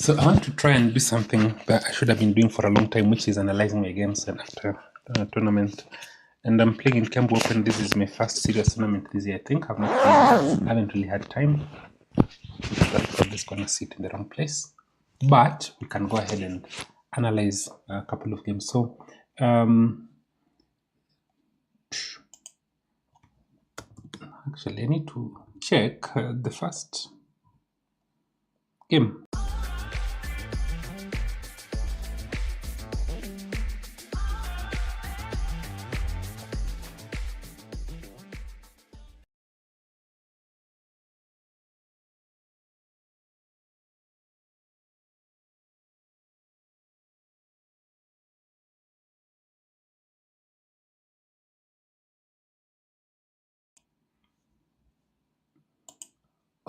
So I want to try and do something that I should have been doing for a long time, which is analyzing my games and after tournament. And I'm playing in Kiambu Open. This is my first serious tournament this year. I think I haven't really had time. I'm just gonna sit in the wrong place. But we can go ahead and analyze a couple of games. So actually, I need to check the first game.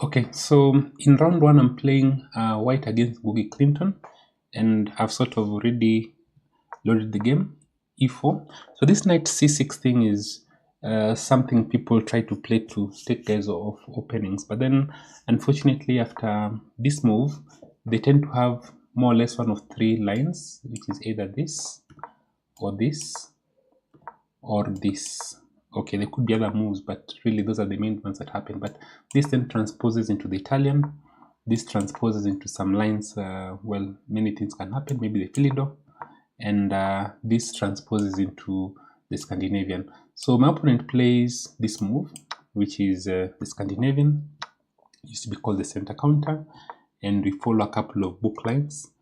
Okay, so in round one, I'm playing white against Boogie Clinton, and I've sort of already loaded the game, e4. So this knight c6 thing is something people try to play to take guys off openings, but then unfortunately after this move, they tend to have more or less one of three lines, which is either this, or this, or this. Okay, there could be other moves, but really those are the main ones that happen. But this then transposes into the Italian. This transposes into some lines. Well, many things can happen. Maybe the Filido, and this transposes into the Scandinavian. So my opponent plays this move, which is the Scandinavian. It used to be called the center counter, and we follow a couple of book lines.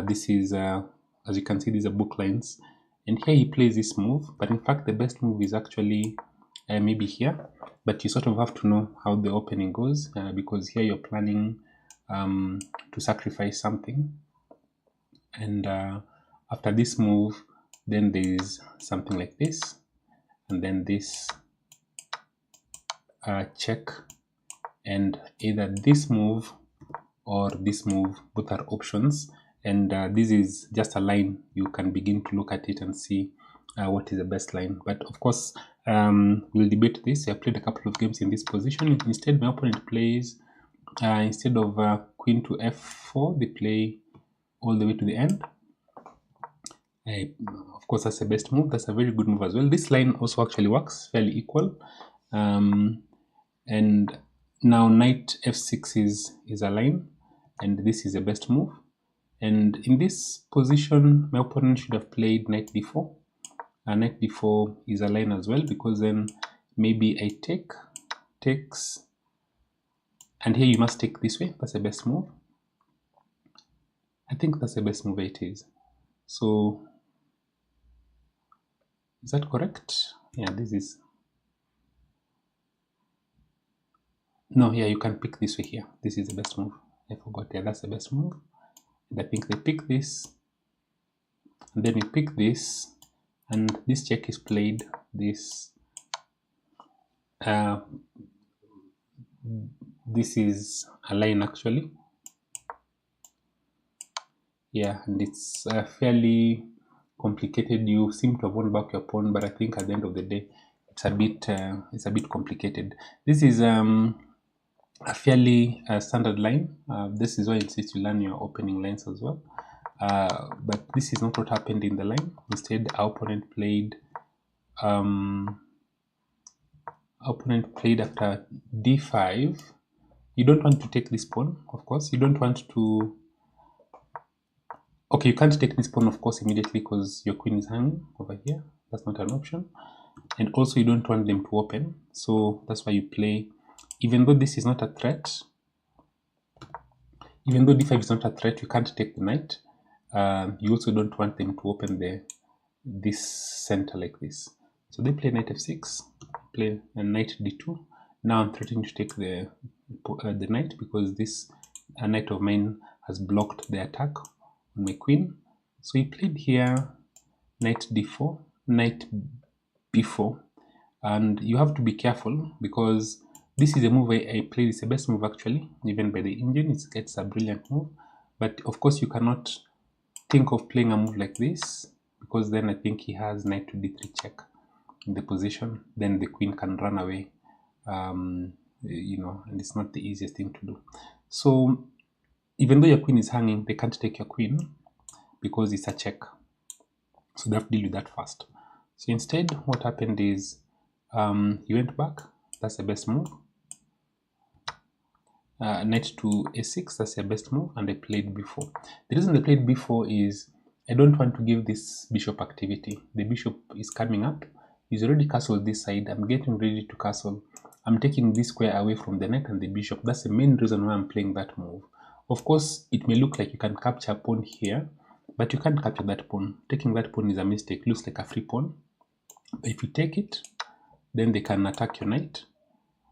This is, as you can see, these are book lines. And here he plays this move, but in fact the best move is actually maybe here, but you sort of have to know how the opening goes because here you're planning to sacrifice something, and after this move then there's something like this, and then this check, and either this move or this move, both are options, and this is just a line. You can begin to look at it and see what is the best line, but of course we'll debate this. I played a couple of games in this position. Instead my opponent plays instead of queen to f4, they play all the way to the end. Of course that's the best move. That's a very good move as well. This line also actually works fairly equal, and now knight f6 is a line, and this is the best move. And in this position my opponent should have played knight d4. Knight d4 is a line as well, because then maybe I takes, and here you must take this way. That's the best move. I think that's the best move it is. So is that correct? Yeah, this is, no, yeah, you can pick this way here. This is the best move. I forgot. Yeah, that's the best move. And I think they pick this, and then we pick this, and this check is played. This this is a line actually. Yeah, and it's fairly complicated. You seem to have won back your pawn, but I think at the end of the day it's a bit complicated. This is a fairly standard line. This is why it says you learn your opening lines as well, but this is not what happened in the line. Instead our opponent played after d5. You don't want to take this pawn, of course. You don't want to, okay, you can't take this pawn, of course, immediately because your queen is hanging over here. That's not an option. And also you don't want them to open, so that's why you play, even though this is not a threat, even though d5 is not a threat, you can't take the knight. You also don't want them to open this center like this. So they play knight f6, play a knight d2. Now I'm threatening to take the knight, because this knight of mine has blocked the attack on my queen. So he played here knight d4, knight b4, and you have to be careful because this is a move I played. It's the best move actually, even by the Indian. It's a brilliant move, but of course you cannot think of playing a move like this, because then I think he has knight to d3 check in the position. Then the queen can run away, you know, and it's not the easiest thing to do. So even though your queen is hanging, they can't take your queen because it's a check. So they have to deal with that first. So instead, what happened is he went back. That's the best move. Knight to a6, that's your best move, and I played b4. The reason I played b4 is I don't want to give this bishop activity. The bishop is coming up. He's already castled this side. I'm getting ready to castle. I'm taking this square away from the knight and the bishop. That's the main reason why I'm playing that move. Of course, it may look like you can capture a pawn here, but you can't capture that pawn. Taking that pawn is a mistake. Looks like a free pawn. But if you take it, then they can attack your knight.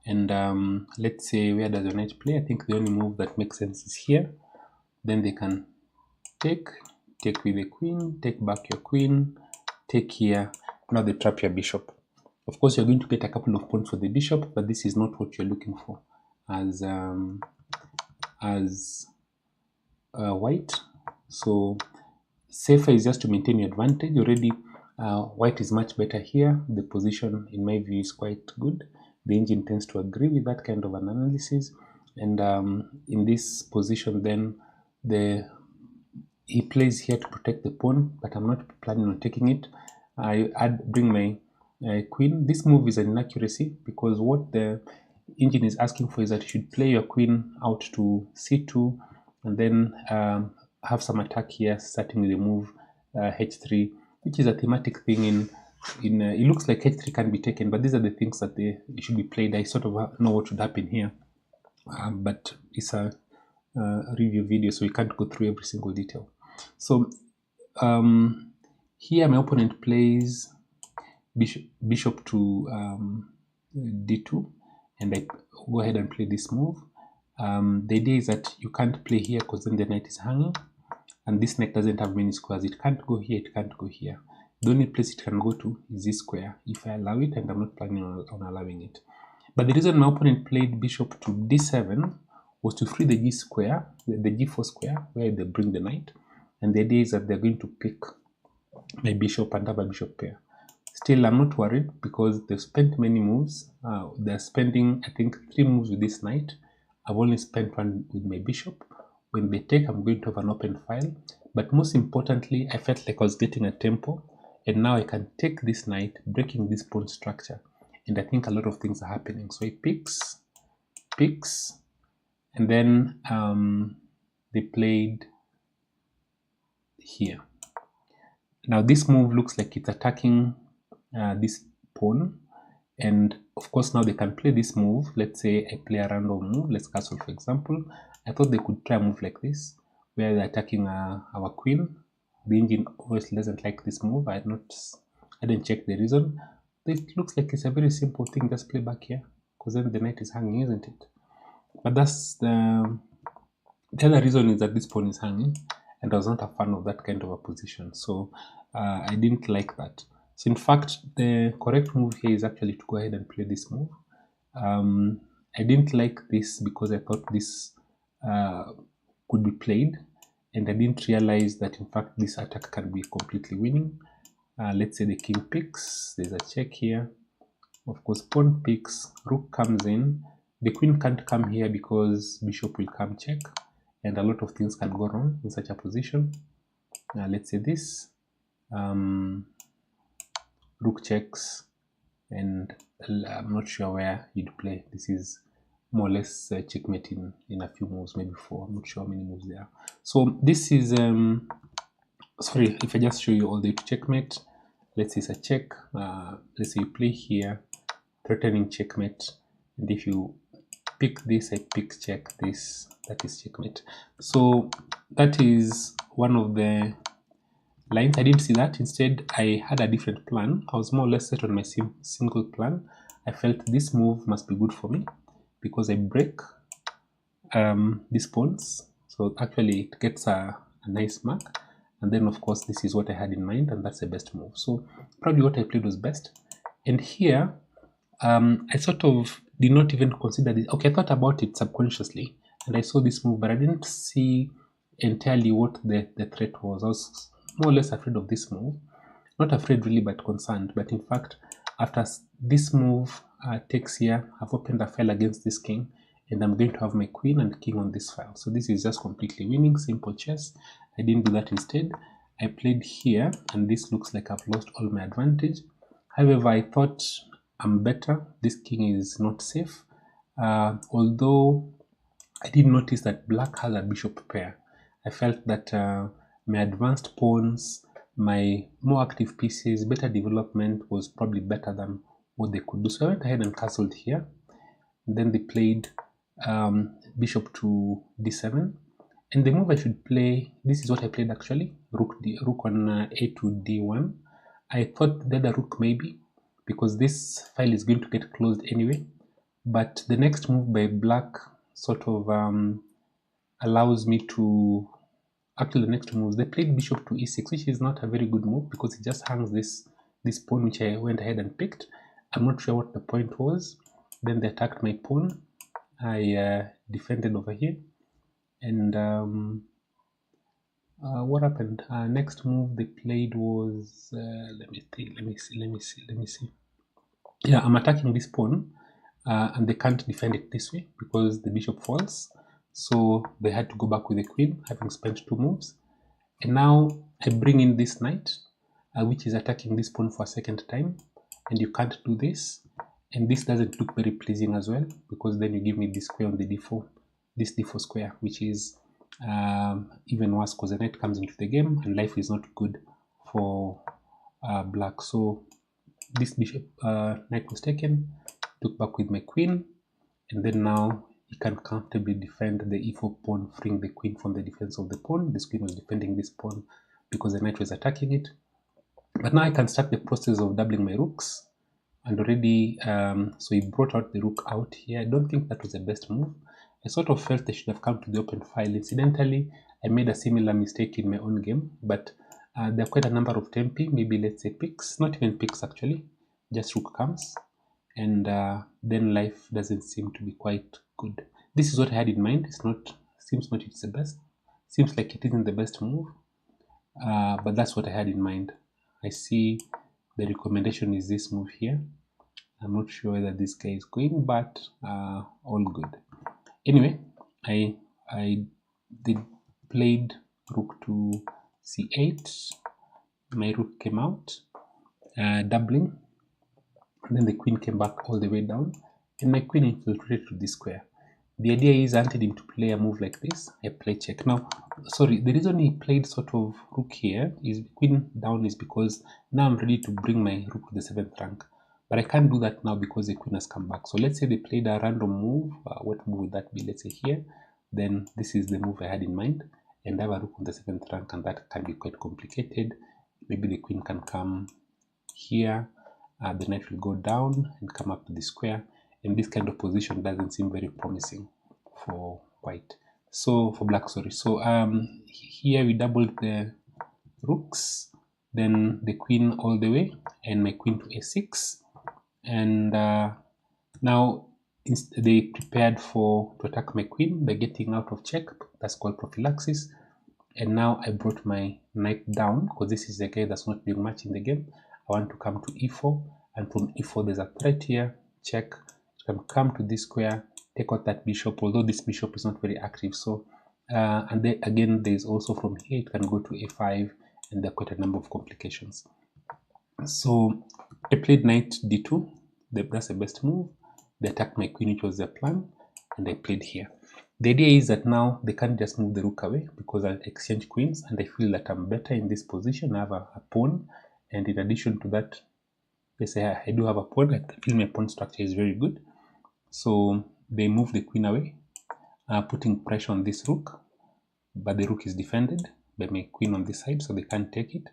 And let's say, where does your knight play? I think the only move that makes sense is here. Then they can take with the queen, take back your queen, take here. Now they trap your bishop. Of course, you're going to get a couple of points for the bishop, but this is not what you're looking for as white. So safer is just to maintain your advantage. Already white is much better here. The position, in my view, is quite good. The engine tends to agree with that kind of an analysis. And in this position, then he plays here to protect the pawn, but I'm not planning on taking it. Bring my queen. This move is an inaccuracy because what the engine is asking for is that you should play your queen out to c2 and then have some attack here, starting with the move h3, which is a thematic thing in it looks like h3 can be taken, but these are the things that they should be played. I sort of know what should happen here, but it's a review video, so we can't go through every single detail. So here my opponent plays bishop to d2, and I go ahead and play this move. The idea is that you can't play here because then the knight is hanging, and this knight doesn't have many squares. It can't go here, it can't go here. The only place it can go to is this square, if I allow it, and I'm not planning on allowing it. But the reason my opponent played bishop to d7 was to free the g square, the g4 square, where they bring the knight. And the idea is that they're going to pick my bishop and have a bishop pair. Still, I'm not worried because they've spent many moves. They're spending, I think, 3 moves with this knight. I've only spent 1 with my bishop. When they take, I'm going to have an open file. But most importantly, I felt like I was getting a tempo. And now I can take this knight, breaking this pawn structure. And I think a lot of things are happening. So he picks, and then they played here. Now this move looks like it's attacking this pawn. And of course now they can play this move. Let's say I play a random move. Let's castle, for example. I thought they could try a move like this, where they're attacking our queen. The engine obviously doesn't like this move. I didn't check the reason. It looks like it's a very simple thing. Just play back here, because then the knight is hanging, isn't it? But that's the other reason is that this pawn is hanging, and I was not a fan of that kind of a position. So I didn't like that. So in fact, the correct move here is actually to go ahead and play this move. I didn't like this because I thought this could be played, and I didn't realize that in fact this attack can be completely winning. Let's say the king picks, there's a check here. Of course, pawn picks, rook comes in. The queen can't come here because bishop will come check, and a lot of things can go wrong in such a position. Let's say this, rook checks, and I'm not sure where you'd play. This is more or less checkmate in a few moves, maybe 4. I'm not sure how many moves there are. So this is sorry, if I just show you all the way to checkmate. Let's say it's a check. Let's say you play here, threatening checkmate, and if you pick this, I pick check this, that is checkmate. So that is one of the lines. I didn't see that. Instead, I had a different plan. I was more or less set on my single plan. I felt this move must be good for me because I break these pawns. So actually it gets a nice mark. And then of course this is what I had in mind, and that's the best move. So probably what I played was best. And here I sort of did not even consider this. Okay, I thought about it subconsciously and I saw this move, but I didn't see entirely what the threat was. I was more or less afraid of this move. Not afraid really, but concerned. But in fact, after this move takes here, I've opened a file against this king, and I'm going to have my queen and king on this file. So this is just completely winning, simple chess. I didn't do that. Instead, I played here, and this looks like I've lost all my advantage. However, I thought I'm better. This king is not safe. Although I did notice that black has a bishop pair. I felt that my advanced pawns, my more active pieces, better development was probably better than what they could do. So I went ahead and castled here. And then they played bishop to d7. And the move I should play, this is what I played actually, rook on a to d1. I thought the other rook maybe, because this file is going to get closed anyway. But the next move by black sort of allows me to, actually the next two moves, they played bishop to e6, which is not a very good move because it just hangs this pawn, which I went ahead and picked. I'm not sure what the point was. Then they attacked my pawn. I defended over here, and what happened? Next move they played was let me see. Yeah, I'm attacking this pawn, and they can't defend it this way because the bishop falls. So they had to go back with the queen, having spent two moves. And now I bring in this knight, which is attacking this pawn for a second time, and you can't do this. And this doesn't look very pleasing as well, because then you give me this square on the d4, this d4 square, which is even worse because the knight comes into the game and life is not good for black. So this bishop knight was taken, took back with my queen, and then now he can comfortably defend the e4 pawn, freeing the queen from the defense of the pawn. This queen was defending this pawn because the knight was attacking it. But now I can start the process of doubling my rooks. And already, so he brought out the rook out here. I don't think that was the best move. I sort of felt I should have come to the open file. Incidentally, I made a similar mistake in my own game, but there are quite a number of tempi, maybe let's say picks, not even picks actually, just rook comes, and then life doesn't seem to be quite good. This is what I had in mind. Seems not it's the best. Seems like it isn't the best move, but that's what I had in mind. I see the recommendation is this move here. I'm not sure whether this guy is going, but all good. Anyway, I played rook to c8. My rook came out, doubling, and then the queen came back all the way down, and my queen infiltrated to this square. The idea is I wanted him to play a move like this. I play check. Now, sorry, the reason he played sort of rook here is queen down is because now I'm ready to bring my rook to the 7th rank. But I can't do that now because the queen has come back. So let's say they played a random move. What move would that be? Let's say here. Then this is the move I had in mind. And I have a rook on the 7th rank, and that can be quite complicated. Maybe the queen can come here. The knight will go down and come up to the square. And this kind of position doesn't seem very promising for white. So for black, sorry. So here we doubled the rooks, then the queen all the way, and my queen to a6. And now they prepared to attack my queen by getting out of check. That's called prophylaxis. And now I brought my knight down because this is the guy that's not doing much in the game. I want to come to e4, and from e4 there's a threat here. Check. You can come to this square, take out that bishop, although this bishop is not very active. So and then again there's also from here it can go to a5, and there are quite a number of complications. So I played knight d2. That's the best move. They attacked my queen, which was their plan, and I played here. The idea is that now they can't just move the rook away because I'll exchange queens, and I feel that I'm better in this position. I have a pawn, and in addition to that, yes, I do have a pawn. I feel my pawn structure is very good. So they move the queen away, putting pressure on this rook, but the rook is defended by my queen on this side, so they can't take it.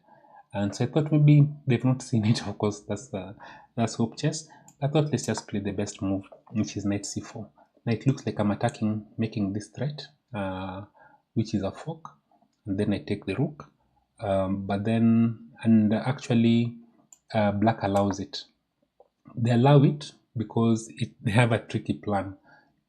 And so I thought maybe they've not seen it. Of course, that's hope chess. I thought let's just play the best move, which is knight c4. Now it looks like I'm attacking, making this threat, which is a fork, and then I take the rook. But then, and actually, black allows it. They allow it because they have a tricky plan.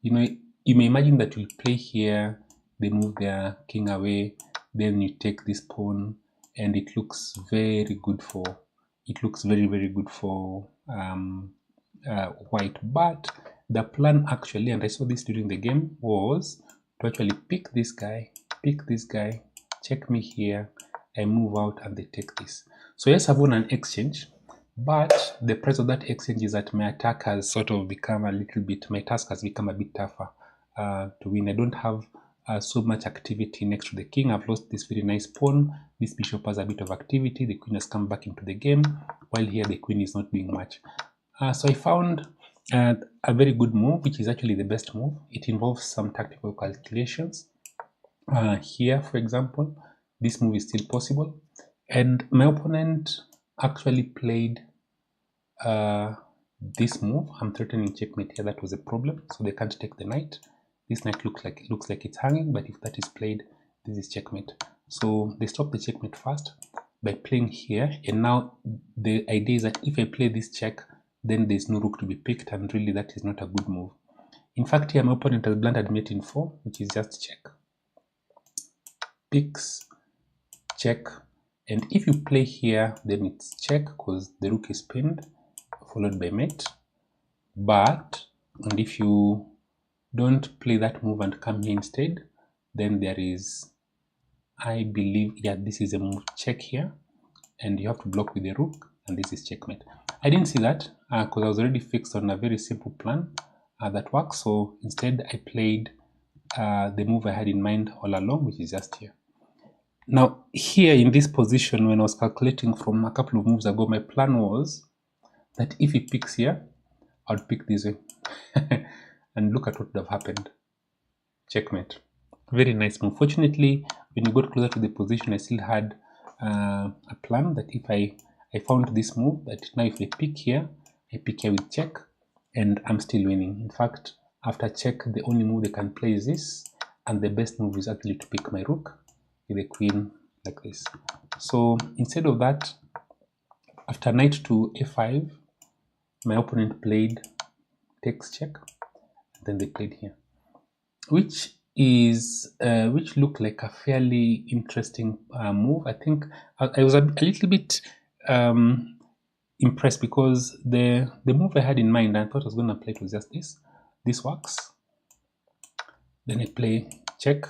You know, you may imagine that you'll play here, they move their king away, then you take this pawn, and it looks very good for, it looks very, very good for white. But the plan actually, and I saw this during the game, was to actually pick this guy, check me here, I move out and they take this. So yes, I've won an exchange, but the price of that exchange is that my attack has sort of become a little bit, my task has become a bit tougher to win. I don't have so much activity next to the king. I've lost this very nice pawn. This bishop has a bit of activity. The queen has come back into the game, while here the queen is not doing much. So I found a very good move, which is actually the best move. It involves some tactical calculations. Here, for example, this move is still possible. And my opponent actually played this move. I'm threatening checkmate here. That was a problem. So they can't take the knight. This knight looks like it's hanging, but if that is played, this is checkmate. So they stop the checkmate first by playing here. And now the idea is that if I play this check, then there's no rook to be picked, and really that is not a good move. In fact, here my opponent has blundered mate in 4, which is just check. Picks, check, and if you play here, then it's check because the rook is pinned, followed by mate. And if you don't play that move and come here instead, then there is, I believe, yeah, this is a move check here, and you have to block with the rook, and this is checkmate. I didn't see that because I was already fixed on a very simple plan that works. So instead, I played the move I had in mind all along, which is just here. Now, here in this position, when I was calculating from a couple of moves ago, my plan was that if he picks here, I would pick this way. And look at what would have happened. Checkmate. Very nice move. Fortunately, when you got closer to the position, I still had a plan that if I found this move, that now if I pick here with check, and I'm still winning. In fact, after check, the only move they can play is this, and the best move is actually to pick my rook with the queen like this. So instead of that, after knight to a5, my opponent played takes check, and then they played here, which looked like a fairly interesting move. I think I was a little bit impressed because the move I had in mind, I thought I was going to play, it was just this. This works. Then I play check,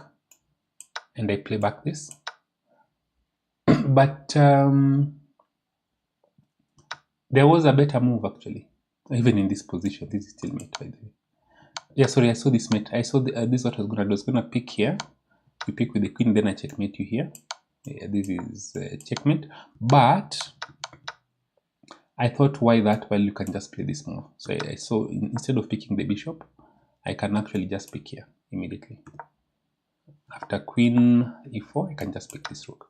and I play back this. But there was a better move actually, even in this position. This is still mate, by the way. Yeah, sorry, I saw this mate. I saw this is what I was going to do. I was going to pick here. You pick with the queen, then I checkmate you here. Yeah, this is checkmate. But I thought, why that? Well, you can just play this move. So I saw instead of picking the bishop, I can actually just pick here immediately. After queen e4, I can just pick this rook.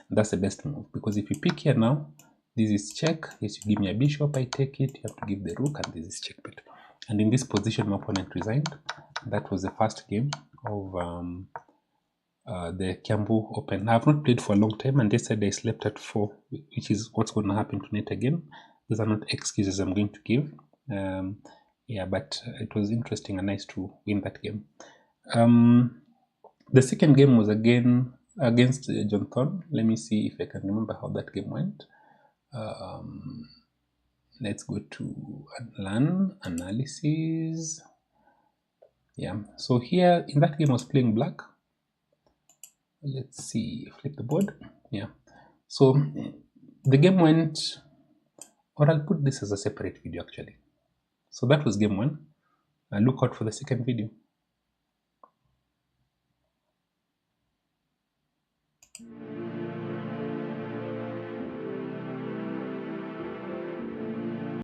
That's the best move, because if you pick here now, this is check. Yes, you give me a bishop, I take it. You have to give the rook, and this is checkmate. And in this position, my opponent resigned. That was the first game of the Kiambu Open. I have not played for a long time, and yesterday I slept at 4, which is what's going to happen tonight again. These are not excuses I'm going to give. Yeah, but it was interesting and nice to win that game. The second game was again against John Thorne. Let me see if I can remember how that game went. Let's go to learn analysis. Yeah, so here in that game I was playing black. Let's see, flip the board. Yeah, so the game went, or I'll put this as a separate video actually. So that was game 1. Look out for the second video.